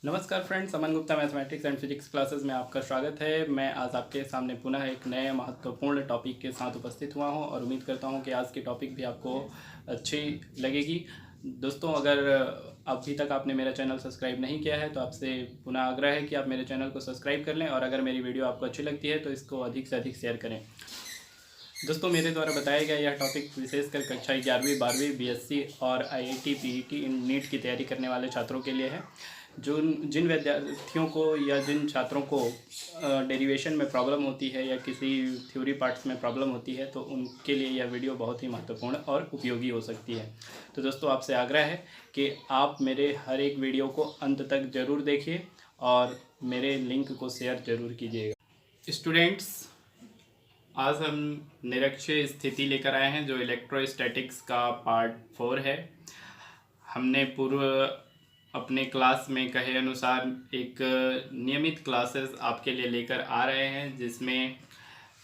नमस्कार friends, Aman Gupta mathematics and physics classes में आपका स्वागत है। मैं आज आपके सामने पुनः एक नए महत्वपूर्ण टॉपिक के साथ उपस्थित हुआ हूं और उम्मीद करता हूं कि आज की टॉपिक भी आपको अच्छी लगेगी। दोस्तों, अगर अभी तक आपने मेरा चैनल सब्सक्राइब नहीं किया है तो आपसे पुनः आग्रह है कि आप मेरे चैनल को सब्सक्राइब कर लें और अगर मेरी वीडियो आपको अच्छी लगती है तो इसको अधिक से अधिक शेयर करें। दोस्तों, मेरे द्वारा बताया गया यह टॉपिक विशेषकर कक्षा 11वीं 12वीं बीएससी और आईआईटी पीईटी इन नीट की तैयारी करने वाले छात्रों के लिए है। जिन विद्यार्थियों को या जिन छात्रों को डेरिवेशन में प्रॉब्लम होती है या किसी थ्योरी पार्ट्स में प्रॉब्लम होती है तो उनके लिए यह वीडियो बहुत ही महत्वपूर्ण और उपयोगी हो सकती है। तो दोस्तों, आपसे आग्रह है कि आप मेरे हर एक वीडियो को अंत तक ज़रूर देखिए और मेरे लिंक को शेयर ज़रूर कीजिएगा। स्टूडेंट्स, आज हम निरक्षीय स्थिति लेकर आए हैं जो इलेक्ट्रोस्टैटिक्स का पार्ट 4 है। हमने पूर्व अपने क्लास में कहे अनुसार एक नियमित क्लासेस आपके लिए लेकर आ रहे हैं जिसमें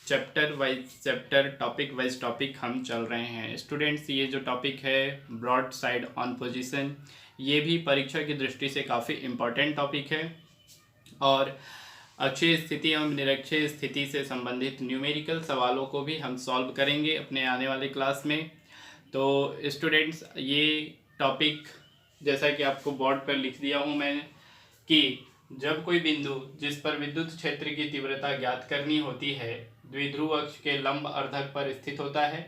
chapter wise chapter, topic wise topic हम चल रहे हैं। स्टूडेंट्स, ये जो टॉपिक है ब्रॉड साइड ऑन पोजीशन, ये भी परीक्षा की दृष्टि से काफ़ी इम्पोर्टेंट टॉपिक है और अक्षीय स्थिति एवं निरक्षीय स्थिति से संबंधित न्यूमेरिकल सवालों को भी हम सॉल्व करेंगे अपने आने वाले क्लास में। तो स्टूडेंट्स, ये टॉपिक जैसा कि आपको बोर्ड पर लिख दिया हूँ मैंने कि जब कोई बिंदु जिस पर विद्युत क्षेत्र की तीव्रता ज्ञात करनी होती है द्विध्रुव अक्ष के लंब अर्धक पर स्थित होता है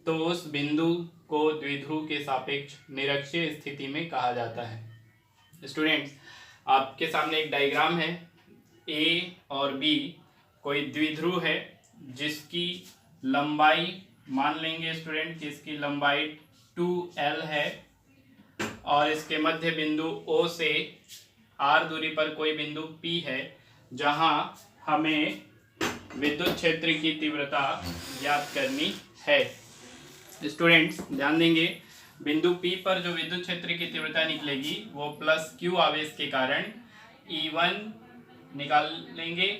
तो उस बिंदु को द्विध्रुव के सापेक्ष निरक्षीय स्थिति में कहा जाता है। स्टूडेंट्स, आपके सामने एक डायग्राम है। ए और बी कोई द्विध्रुव है जिसकी लंबाई मान लेंगे स्टूडेंट कि इसकी लंबाई 2l है और इसके मध्य बिंदु O से r दूरी पर कोई बिंदु P है जहां हमें विद्युत क्षेत्र की तीव्रता ज्ञात करनी है। स्टूडेंट्स, ध्यान देंगे, बिंदु P पर जो विद्युत क्षेत्र की तीव्रता निकलेगी वो प्लस Q आवेश के कारण E1 निकाल लेंगे,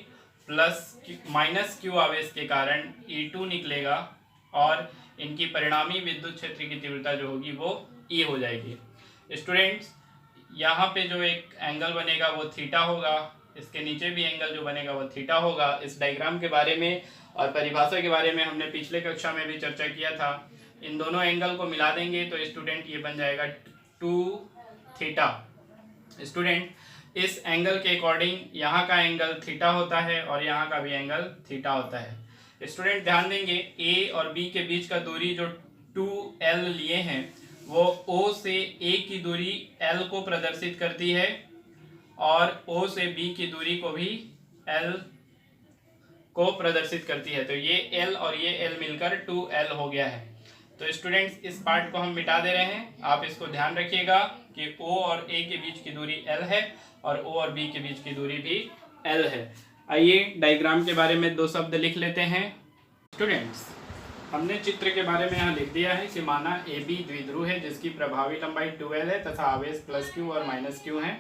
माइनस Q आवेश के कारण E2 निकलेगा और इनकी परिणामी विद्युत क्षेत्र की तीव्रता जो होगी वो E हो जाएगी। स्टूडेंट्स, यहाँ पे जो एक एंगल बनेगा वो थीटा होगा, इसके नीचे भी एंगल जो बनेगा वो थीटा होगा। इस डायग्राम के बारे में और परिभाषा के बारे में हमने पिछले कक्षा में भी चर्चा किया था। इन दोनों एंगल को मिला देंगे तो स्टूडेंट ये बन जाएगा 2 थीटा। स्टूडेंट, इस एंगल के अकॉर्डिंग यहाँ का एंगल थीटा होता है और यहाँ का भी एंगल थीटा होता है। स्टूडेंट, ध्यान देंगे, ए और बी के बीच का दूरी जो 2l लिए हैं वो O से A की दूरी L को प्रदर्शित करती है और O से B की दूरी को भी L को प्रदर्शित करती है। तो ये L और ये L मिलकर 2l हो गया है। तो स्टूडेंट्स, इस पार्ट को हम मिटा दे रहे हैं। आप इसको ध्यान रखिएगा कि O और A के बीच की दूरी L है और O और B के बीच की दूरी भी L है। आइए डायग्राम के बारे में दो शब्द लिख लेते हैं। स्टूडेंट्स, हमने चित्र के बारे में यहाँ लिख दिया है कि माना AB द्विध्रुव है जिसकी प्रभावी लंबाई 2l है तथा आवेश +Q और -Q है।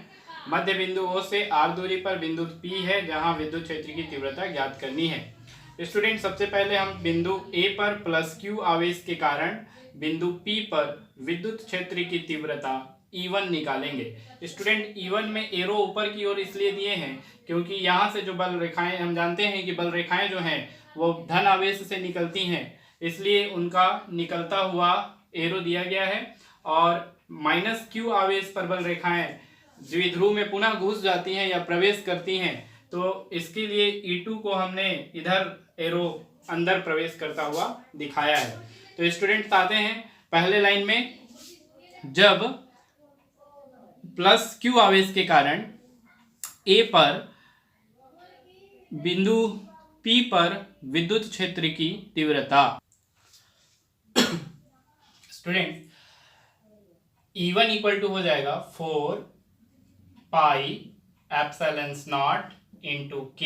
मध्य बिंदु O से r दूरी पर बिंदु P है जहाँ विद्युत क्षेत्र की तीव्रता ज्ञात करनी है। स्टूडेंट, सबसे पहले हम बिंदु A पर +Q आवेश के कारण बिंदु P पर विद्युत क्षेत्र की तीव्रता E1 निकालेंगे। स्टूडेंट, E1 में एरो ऊपर की ओर इसलिए दिए हैं क्योंकि यहाँ से जो बल रेखाएं, हम जानते हैं कि बल रेखाएं जो हैं वो धन आवेश से निकलती हैं, इसलिए उनका निकलता हुआ एरो दिया गया है और -Q आवेश पर बल रेखाएं द्विध्रुव में पुनः घुस जाती हैं या प्रवेश करती हैं, तो इसके लिए E2 को हमने इधर एरो अंदर प्रवेश करता हुआ दिखाया है। तो स्टूडेंट्स, आते हैं पहले लाइन में। जब +Q आवेश के कारण A पर बिंदु P पर विद्युत क्षेत्र की तीव्रता, स्टूडेंट, E1 इक्वल टू हो जाएगा 4 पाई epsilon not into K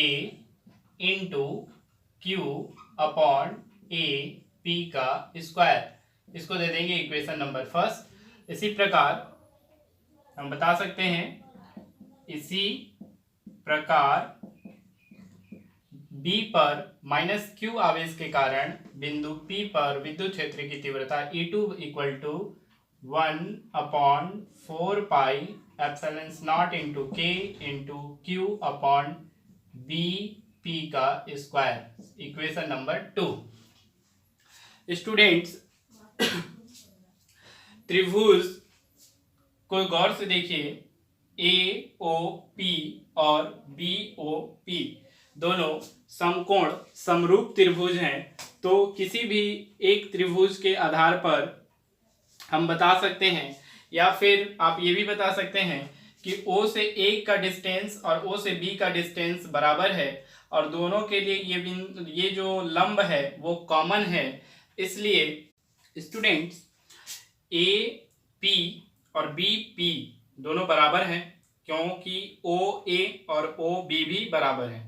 into Q upon A P का स्क्वायर। इसको दे देंगे इक्वेशन नंबर फर्स्ट। इसी प्रकार हम बता सकते हैं, इसी प्रकार B पर -Q आवेश के कारण बिंदु P पर विद्युत क्षेत्र की तीव्रता E2 equal to 1/4 pi epsilon not into K into Q upon B P का स्क्वायर, इक्वेशन नंबर 2। स्टूडेंट्स, त्रिभुज को गौर से देखिए, ए ओ पी और बी ओ पी दोनों समकोण समरूप त्रिभुज हैं। तो किसी भी एक त्रिभुज के आधार पर हम बता सकते हैं, या फिर आप ये भी बता सकते हैं कि O से A का डिस्टेंस और O से B का डिस्टेंस बराबर है, और दोनों के लिए ये जो लंब है वो कॉमन है। इसलिए स्टूडेंट्स, A P और B P दोनों बराबर हैं, क्योंकि O A और O B भी बराबर हैं,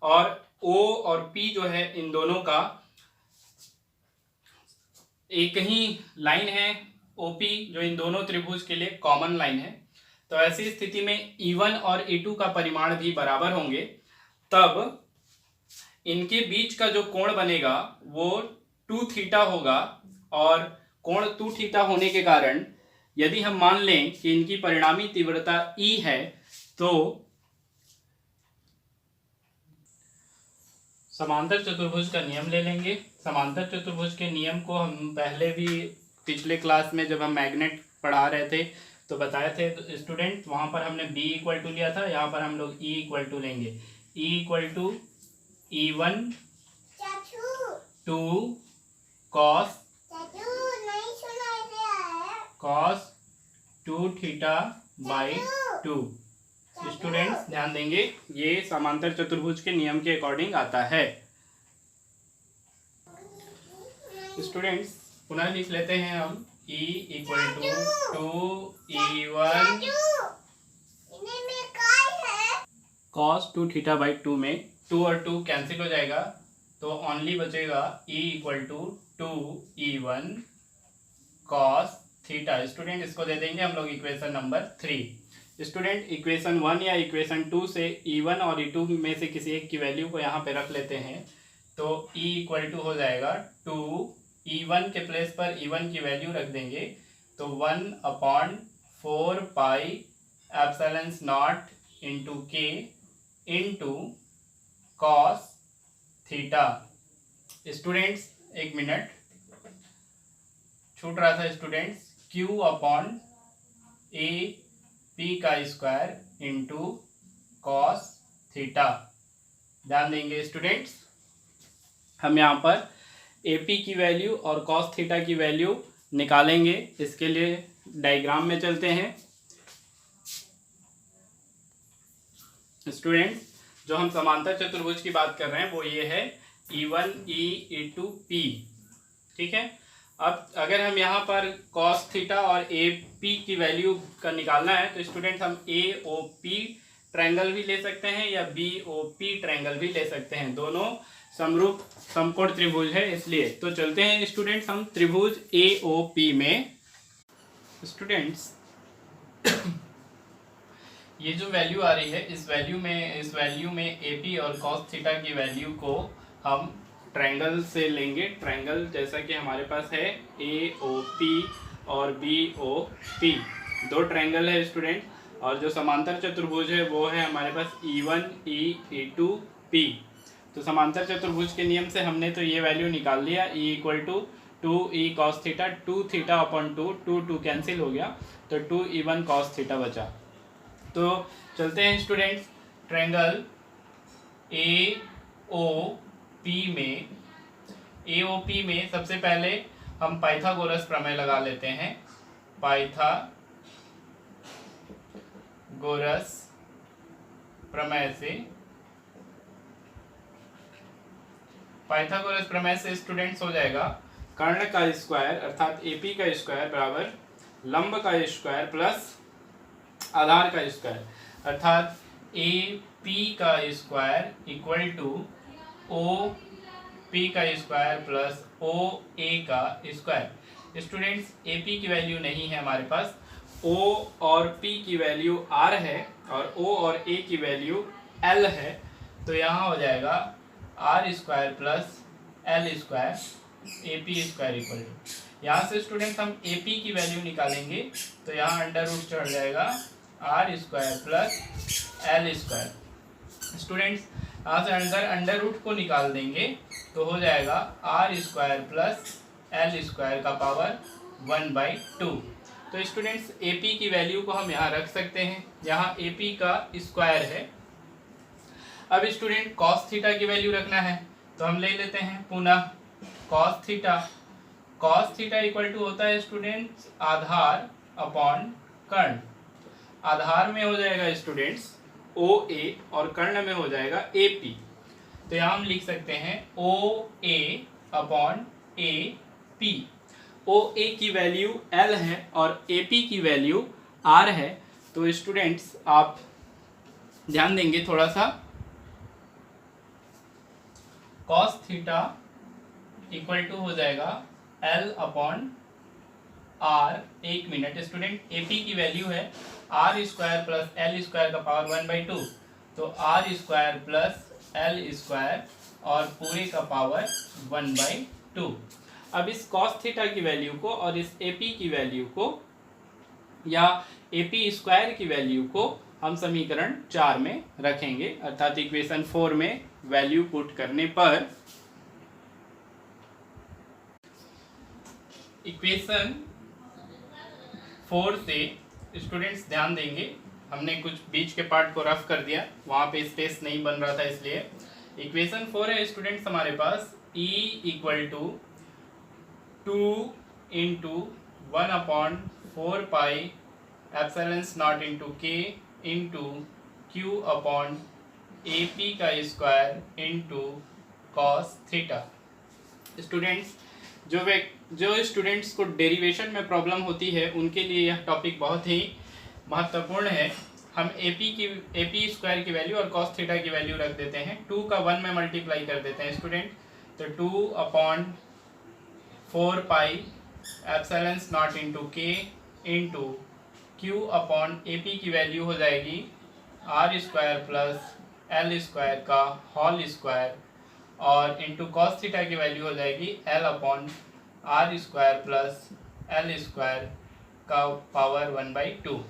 और O और P जो है इन दोनों का एक ही लाइन है, OP, जो इन दोनों त्रिभुज के लिए कॉमन लाइन है। तो ऐसी स्थिति में E1 और E2 का परिमाण भी बराबर होंगे, तब इनके बीच का जो कोण बनेगा वो 2 थीटा होगा। और कोण 2 थीटा होने के कारण यदि हम मान लें कि इनकी परिणामी तीव्रता E है, तो समांतर चतुर्भुज का नियम ले लेंगे। समांतर चतुर्भुज के नियम को हम पहले भी पिछले क्लास में जब हम मैग्नेट पढ़ा रहे थे तो बताए थे। तो स्टूडेंट, वहां पर हमने B इक्वल टू लिया था, यहाँ पर हम लोग E इक्वल टू लेंगे। E equal to E1 2 cos 2 theta by 2। Students ध्यान देंगे, ये समांतर चतुर्भुज के नियम के अकॉर्डिंग आता है। स्टूडेंट्स पुनः लिख लेते हैं हम E equal to 2E1 cos 2 theta by 2 में 2 और 2 कैंसिल हो जाएगा, तो ओनली बचेगा E equal to 2E1 cos theta. Student इसको दे देंगे हम लोग इक्वेशन नंबर 3। स्टूडेंट इक्वेशन 1 या इक्वेशन 2 से E1 और E2 में से किसी एक की वैल्यू को यहाँ पे रख लेते हैं, तो E इक्वल टू हो जाएगा 2, E1 के प्लेस पर E1 की वैल्यू रख देंगे, तो 1/4 pi epsilon not into K into cos theta. Students एक मिनट छूट रहा था students, Q upon A P का स्क्वायर इंटू कॉस थीटा। ध्यान देंगे स्टूडेंट्स, हम यहाँ पर AP की वैल्यू और कॉस थीटा की वैल्यू निकालेंगे। इसके लिए डायग्राम में चलते हैं। स्टूडेंट, जो हम समांतर चतुर्भुज की बात कर रहे हैं वो ये है E1 E E2 P, ठीक है। अब अगर हम यहाँ पर cos थीटा और AP की वैल्यू का निकालना है, तो स्टूडेंट हम AOP ट्रायंगल भी ले सकते हैं या BOP ट्रायंगल भी ले सकते हैं, दोनों समरूप समकोण त्रिभुज है इसलिए। तो चलते हैं स्टूडेंट्स हम त्रिभुज AOP में। स्टूडेंट्स ये जो वैल्यू आ रही है, इस वैल्यू में AP और cos थीटा की वैल्यू को हम ट्रायंगल से लेंगे। ट्रायंगल जैसा कि हमारे पास है AOP और BOP, दो ट्रायंगल है स्टूडेंट, और जो समांतर चतुर्भुज है वो है हमारे पास E1 E E2 P। तो समांतर चतुर्भुज के नियम से हमने तो ये वैल्यू निकाल लिया, E equal to 2E cos theta, 2 theta upon 2 cancel हो गया, तो 2E1 cos थीटा बचा। तो चलते हैं स्टूडेंट्स, ट्रायंगल AOP में सबसे पहले हम पाइथागोरस प्रमेय लगा लेते हैं। पाइथागोरस प्रमेय से स्टूडेंट्स हो जाएगा कर्ण का स्क्वायर अर्थात AP का स्क्वायर बराबर लंब का स्क्वायर प्लस आधार का स्क्वायर, अर्थात AP का स्क्वायर इक्वल टू OP का स्क्वायर प्लस OA का स्क्वायर। स्टूडेंट्स AP की वैल्यू नहीं है हमारे पास, O और P की वैल्यू R है और O और A की वैल्यू L है, तो यहाँ हो जाएगा R square plus L square AP square equal to. यहाँ से स्टूडेंट्स हम AP की वैल्यू निकालेंगे, तो यहाँ अंडर रूट चढ़ जाएगा R square plus L square. Students यहाँ से अंडर रूट को निकाल देंगे तो हो जाएगा R square plus L square का पावर 1/2। तो स्टूडेंट्स AP की वैल्यू को हम यहाँ रख सकते हैं, यहाँ AP का स्क्वायर है। अब स्टूडेंट कॉस थीटा की वैल्यू रखना है तो हम ले लेते हैं पुनः कॉस थीटा इक्वल टू होता है स्टूडेंट्स आधार अपॉन कर्ण। आधार में हो जाएगा स्टूडेंट्स OA और कर्ण में हो जाएगा AP। तो यहाँ हम लिख सकते हैं OA अपॉन AP। OA की वैल्यू L है और AP की वैल्यू R है। तो स्टूडेंट्स आप ध्यान देंगे थोड़ा सा, cos थीटा इक्वल टू हो जाएगा L अपॉन R। एक मिनट स्टूडेंट, AP की वैल्यू है R square plus L square का पावर 1/2, तो R square plus L square और पूरे का पावर 1/2। अब इस cos थीटा की वैल्यू को और इस AP की वैल्यू को या AP स्क्वायर की वैल्यू को हम समीकरण 4 में रखेंगे, अर्थात इक्वेशन 4 में वैल्यू पुट करने पर इक्वेशन 4 से स्टूडेंट्स ध्यान देंगे, हमने कुछ बीच के पार्ट को रफ कर दिया, वहाँ पे स्पेस नहीं बन रहा था, इसलिए इक्वेशन 4 है स्टूडेंट्स हमारे पास E equal to 2 into 1/4 pi epsilon not into K into Q upon AP का square into cos theta. Students जो स्टूडेंट्स को डेरिवेशन में प्रॉब्लम होती है उनके लिए यह टॉपिक बहुत ही महत्वपूर्ण है। हम AP स्क्वायर की वैल्यू और कॉस थीटा की वैल्यू रख देते हैं, 2 का 1 में मल्टीप्लाई कर देते हैं स्टूडेंट, तो 2/4 पाई epsilon not into K into Q upon AP की वैल्यू हो जाएगी R square plus L square का होल स्क्वायर और इंटू कॉस थीटा की वैल्यू हो जाएगी L upon R square plus L square का पावर 1/2।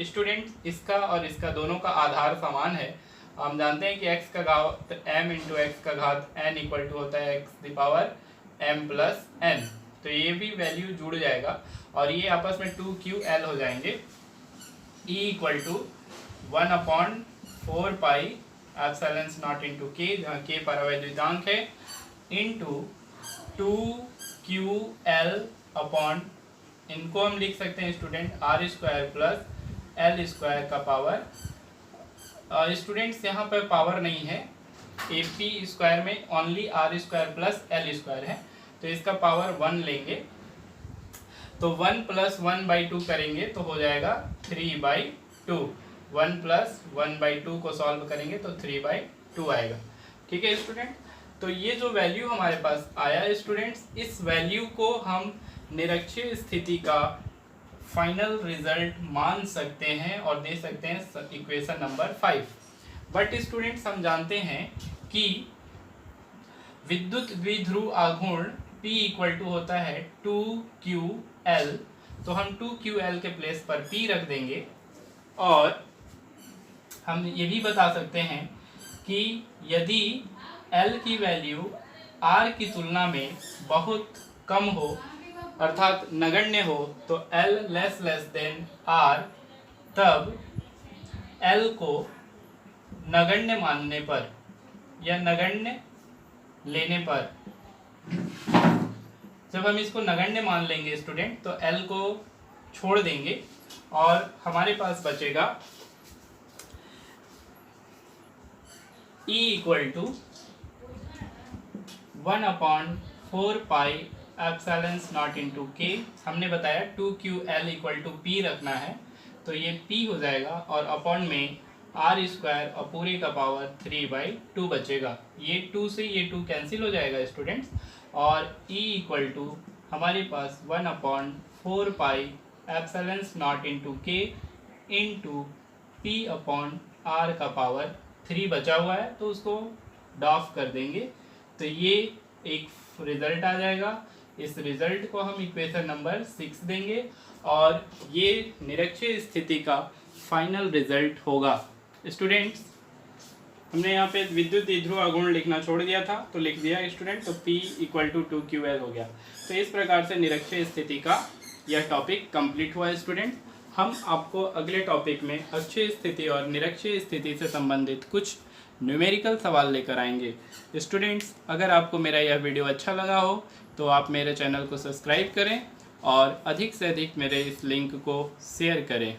स्टूडेंट इसका और इसका दोनों का आधार समान है। हम जानते हैं कि x का घात m इंटू एक्स का घात n इक्वल टू होता है x the power m plus n, तो ये भी वैल्यू जुड़ जाएगा और ये आपस में 2ql हो जाएंगे। E equal to 1/4 pi epsilon not into K, जहाँ के परावैद्युतांक है, इंटू 2ql अपॉन, इनको हम लिख सकते हैं student R square plus L square का पावर। स्टूडेंट्स यहाँ पर पावर नहीं है, AP स्क्वायर में only R square plus L square है, तो इसका पावर 1 लेंगे, तो 1 प्लस 1/2 करेंगे तो हो जाएगा 3/2। 1 प्लस 1/2 को सॉल्व करेंगे तो 3/2 आएगा। ठीक है स्टूडेंट, तो ये जो वैल्यू हमारे पास आया स्टूडेंट्स, इस वैल्यू को हम निरक्षीय स्थिति का फाइनल रिजल्ट मान सकते हैं और दे सकते हैं इक्वेशन नंबर 5। बट स्टूडेंट्स हम जानते हैं कि विद्युत द्विध्रुव आघूर्ण P इक्वल टू होता है 2ql, तो हम 2ql के प्लेस पर P रख देंगे और हम ये भी बता सकते हैं कि यदि L की वैल्यू R की तुलना में बहुत कम हो, अर्थात नगण्य हो, तो L लेस देन R, तब L को नगण्य मानने पर या नगण्य लेने पर, जब हम इसको नगण्य मान लेंगे स्टूडेंट तो L को छोड़ देंगे और हमारे पास बचेगा E equal to 1/4 pi epsilon not into K. हमने बताया 2ql इक्वल टू P रखना है, तो ये P हो जाएगा और अपॉन में R स्क्वायर और पूरे का पावर 3/2 बचेगा। ये 2 से ये 2 कैंसिल हो जाएगा स्टूडेंट्स और E इक्वल टू हमारे पास 1/4 pi epsilon not into K into P upon R का पावर 3 बचा हुआ है, तो उसको डॉफ कर देंगे, तो ये एक रिजल्ट आ जाएगा। इस रिजल्ट को हम इक्वेशन नंबर 6 देंगे और ये निरक्षीय स्थिति का फाइनल रिजल्ट होगा। स्टूडेंट्स, हमने यहाँ पे विद्युत द्विध्रुव आघूर्ण लिखना छोड़ दिया था, तो लिख दिया स्टूडेंट, तो P = 2QL हो गया। तो इस प्रकार से निरक्षीय स्थिति का यह टॉपिक कंप्लीट हुआ है स्टूडेंट। हम आपको अगले टॉपिक में अक्षीय स्थिति और निरक्षीय स्थिति से संबंधित कुछ न्यूमेरिकल सवाल लेकर आएंगे। स्टूडेंट्स, अगर आपको मेरा यह वीडियो अच्छा लगा हो तो आप मेरे चैनल को सब्सक्राइब करें और अधिक से अधिक मेरे इस लिंक को शेयर करें।